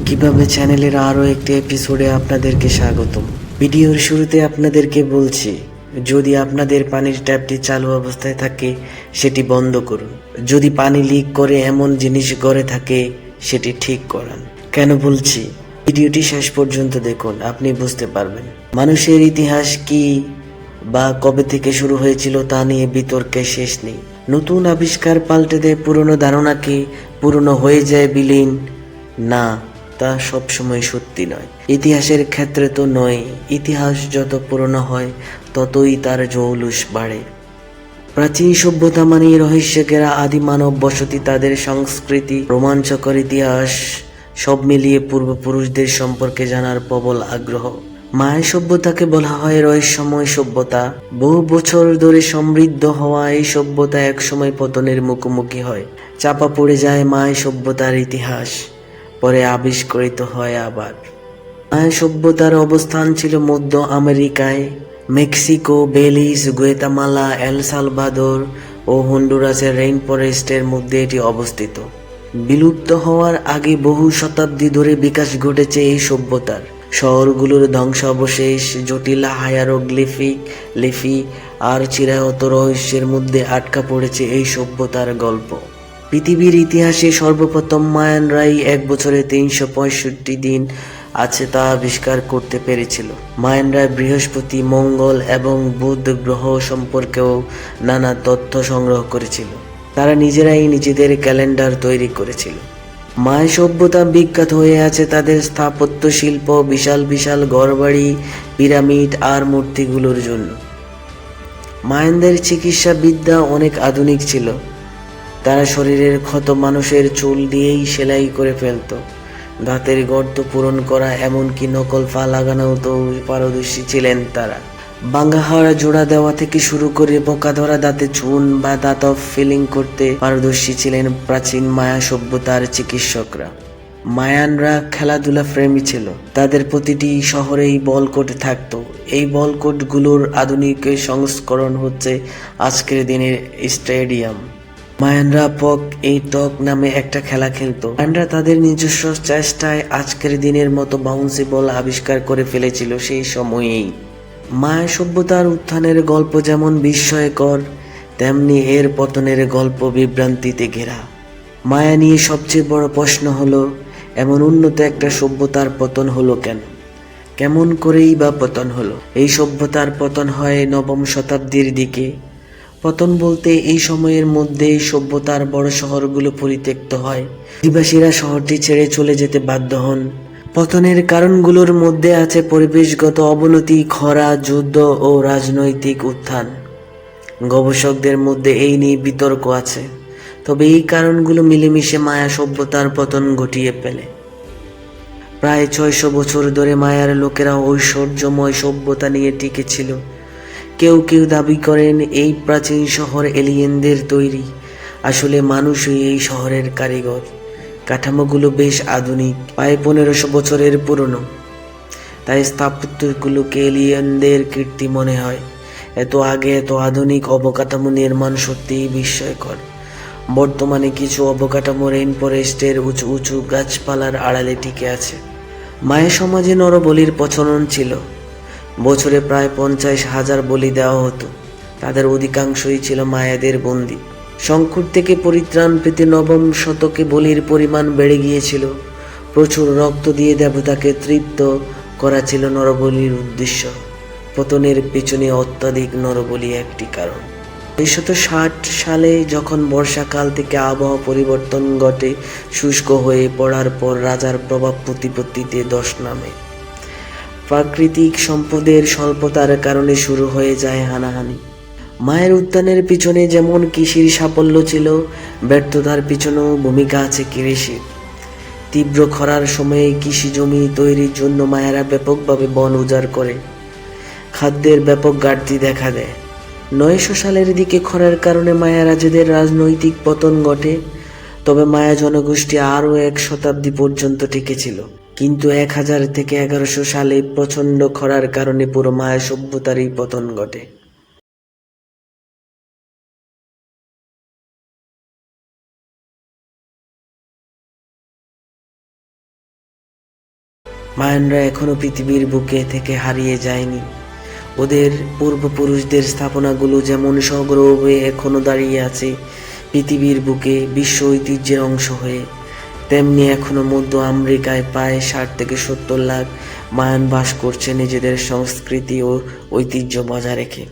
কিভাবে চ্যানেলের আরও একটি এপিসোডে আপনাদেরকে স্বাগতম। ভিডিওর শুরুতে আপনাদেরকে বলছি, যদি আপনাদের পানির ট্যাপটি চালু অবস্থায় থাকে সেটি বন্ধ করুন। যদি পানি লিক করে এমন জিনিস ঘরে থাকে সেটি ঠিক করান। কেন বলছি, ভিডিওটি শেষ পর্যন্ত দেখুন, আপনি বুঝতে পারবেন। মানুষের ইতিহাস কি বা কবে থেকে শুরু হয়েছিল তা নিয়ে বিতর্কের শেষ নেই। নতুন আবিষ্কার পাল্টে দেয় পুরনো ধারণাকে, পুরনো হয়ে যায় বিলীন। না, তা সবসময় সত্যি নয়। ইতিহাসের ক্ষেত্রে তো নয়, ইতিহাস যত পুরনো হয় ততই তার জৌলুস বাড়ে। প্রাচীন সভ্যতা মানে রহস্যে ঘেরা আদি মানব বসতি, তাদের সংস্কৃতি, রোমাঞ্চকর ইতিহাস, সব মিলিয়ে পূর্বপুরুষদের সম্পর্কে জানার প্রবল আগ্রহ। মায়া সভ্যতাকে বলা হয় রহস্যময় সভ্যতা। বহু বছর ধরে সমৃদ্ধ হওয়া এই সভ্যতা একসময় পতনের মুখোমুখি হয়। চাপা পড়ে যায় মায়া সভ্যতার ইতিহাস, পরে আবিষ্কৃত হয় আবার। মায়া সভ্যতার অবস্থান ছিল মধ্য আমেরিকায়। Mexico, Belize, Guatemala, El Salvador ও হন্ডুরাসের রেইন ফরেস্টের মধ্যে এটি অবস্থিত। বিলুপ্ত হওয়ার আগে বহু শতাব্দী ধরে বিকাশ ঘটেছে এই সভ্যতার। শহরগুলোর ধ্বংসাবশেষ, জটিল হায়ারোগ্লিফিক লিপি আর চিরায়ত রহস্যের মধ্যে আটকা পড়েছে এই সভ্যতার গল্প। পৃথিবীর ইতিহাসে সর্বপ্রথম মায়ানরাই 1 বছরে 365 দিন আছে তা আবিষ্কার করতে পেরেছিল। মায়ানরা বৃহস্পতি, মঙ্গল এবং বুধ গ্রহ সম্পর্কেও নানা তথ্য সংগ্রহ করেছিল। তারা নিজেরাই নিজেদের ক্যালেন্ডার তৈরি করেছিল। মায়া সভ্যতা বিখ্যাত হয়ে আছে তাদের স্থাপত্য শিল্প, বিশাল বিশাল ঘরবাড়ি, পিরামিড আর মূর্তিগুলোর জন্য। মায়ানদের চিকিৎসা বিদ্যা অনেক আধুনিক ছিল। তারা শরীরের ক্ষত মানুষের চুল দিয়েই সেলাই করে ফেলত। দাঁতের গর্ত পূরণ করা, এমনকি নকল পা লাগানোতেও পারদর্শী ছিলেন তারা। ভাঙা হাড় জোড়া দেওয়া থেকে শুরু করে পোকা ধরা দাঁতে চুন বা দাঁত ফিলিং করতে পারদর্শী ছিলেন প্রাচীন মায়া সভ্যতার চিকিৎসকরা। মায়ানরা খেলাধুলা প্রেমী ছিল। তাদের প্রতিটি শহরেই বল কোর্ট থাকত। এই বল কোর্টগুলোর আধুনিক সংস্করণ হচ্ছে আজকের দিনের স্টেডিয়াম। মায়ানরা পক এই টক নামে একটা খেলা খেলতো। মায়ানরা তাদের নিজস্ব চেষ্টায় আজকের দিনের মতো বাউন্সি বল আবিষ্কার করে ফেলেছিল সেই সময়েই। মায়া সভ্যতার উত্থানের গল্প যেমন বিস্ময়কর, তেমনি এর পতনের গল্প বিভ্রান্তিতে ঘেরা। মায়া নিয়ে সবচেয়ে বড় প্রশ্ন হলো, এমন উন্নত একটা সভ্যতার পতন হলো কেন? কেমন করেই বা পতন হলো? এই সভ্যতার পতন হয় নবম শতাব্দীর দিকে। পতন বলতে এই সময়ের মধ্যে সভ্যতার বড় শহরগুলো পরিত্যক্ত হয়। অধিবাসীরা শহরটি ছেড়ে চলে যেতে বাধ্য হন। পতনের কারণগুলোর মধ্যে আছে পরিবেশগত অবনতি, খরা, যুদ্ধ ও রাজনৈতিক উত্থান। গবেষকদের মধ্যে এই নিয়ে বিতর্ক আছে, তবে এই কারণগুলো মিলেমিশে মায়া সভ্যতার পতন ঘটিয়ে ফেলে। প্রায় 600 বছর ধরে মায়ার লোকেরা ঐশ্বর্যময় সভ্যতা নিয়ে টিকে ছিল। কেউ কেউ দাবি করেন এই প্রাচীন শহর এলিয়েনদের তৈরি, আসলে মানুষই এই শহরের কারিগর। কাঠামোগুলো বেশ আধুনিক, প্রায় 1500 বছরের পুরনো, তাই স্থাপত্যগুলোকে এলিয়েনদের কীর্তি মনে হয়। এত আগে এত আধুনিক অবকাঠামো নির্মাণ সত্যিই বিস্ময়কর। বর্তমানে কিছু অবকাঠামো রেইন ফরেস্টের উঁচু উঁচু গাছপালার আড়ালে টিকে আছে। মায়া সমাজে নরবলির প্রচলন ছিল। বছরে প্রায় 50,000 বলি দেওয়া হতো। তাদের অধিকাংশই ছিল মায়াদের বন্দী। সংকট থেকে পরিত্রাণ পেতে নবম শতকে বলির পরিমাণ বেড়ে গিয়েছিল। প্রচুর রক্ত দিয়ে দেবতাকে তৃপ্ত করা ছিল নরবলির উদ্দেশ্য। পতনের পেছনে অত্যাধিক নরবলি একটি কারণ। 1960 সালে যখন বর্ষাকাল থেকে আবহাওয়া পরিবর্তন ঘটে, শুষ্ক হয়ে পড়ার পর রাজার প্রভাব প্রতিপত্তিতে ধস নামে। প্রাকৃতিক সম্পদের স্বল্পতার কারণে শুরু হয়ে যায় হানাহানি। মায়ের উত্থানের পিছনে যেমন কৃষির সাফল্য ছিল, ব্যর্থতার পিছনেও ভূমিকা আছে কৃষির। তীব্র খরার সময়ে কৃষি জমি তৈরির জন্য মায়েরা ব্যাপকভাবে বন উজাড় করে। খাদ্যের ব্যাপক ঘাটতি দেখা দেয়। 900 সালের দিকে খরার কারণে মায়া রাজাদের রাজনৈতিক পতন ঘটে। তবে মায়া জনগোষ্ঠী আরও 1 শতাব্দী পর্যন্ত টিকেছিল। কিন্তু 1000 থেকে 1100 সালে প্রচণ্ড খরার কারণে পুরো মায়া সভ্যতারই পতন ঘটে। মায়ানরা এখনো পৃথিবীর বুকে থেকে হারিয়ে যায়নি। ওদের পূর্বপুরুষদের স্থাপনাগুলো যেমন সগৌরবে এখনো দাঁড়িয়ে আছে পৃথিবীর বুকে বিশ্ব ঐতিহ্যের অংশ হয়ে, তেমনি এখনো মধ্য আমেরিকায় প্রায় 60 থেকে 70 লাখ মায়ান বাস করছে নিজেদের সংস্কৃতি ও ঐতিহ্য বজায় রেখে।